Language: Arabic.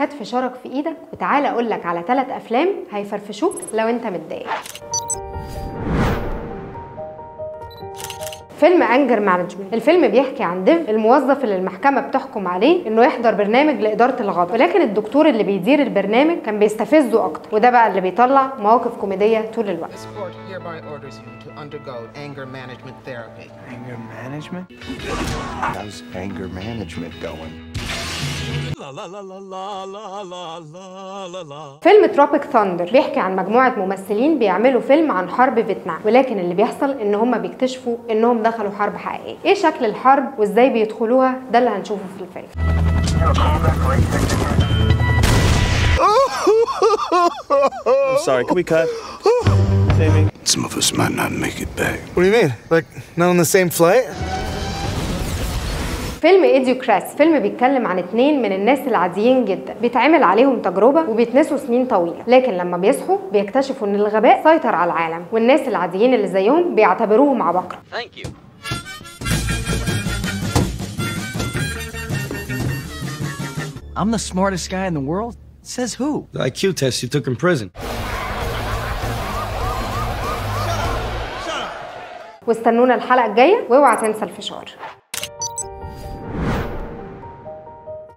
هات فشارك في ايدك وتعالى اقولك على 3 افلام هيفرفشوك لو انت متضايق. فيلم انجر مانجمنت. الفيلم بيحكي عن ديف، الموظف اللي المحكمه بتحكم عليه انه يحضر برنامج لاداره الغضب، ولكن الدكتور اللي بيدير البرنامج كان بيستفزه اكتر، وده بقى اللي بيطلع مواقف كوميديه طول الوقت. Anger management therapy. Anger management? How's anger management going? فيلم تروبيك ثاندر بيحكي عن مجموعة ممثلين بيعملوا فيلم عن حرب فيتنام، ولكن اللي بيحصل ان هم بيكتشفوا انهم دخلوا حرب حقيقية. ايه شكل الحرب وازاي بيدخلوها؟ ده اللي هنشوفه في الفيلم. I'm sorry, can we cut? Some of us might not make it back. What do you mean? Like, not on the same flight? فيلم ايديوكراس، فيلم بيتكلم عن 2 من الناس العاديين جدا بيتعمل عليهم تجربة وبيتنسوا سنين طويلة، لكن لما بيصحوا بيكتشفوا ان الغباء سيطر على العالم، والناس العاديين اللي زيهم بيعتبروهم عباقرة. Thank you. I'm the smartest guy in the world? Says who? The IQ test you took in prison. واستنونا الحلقة الجاية، واوعى تنسى الفشار.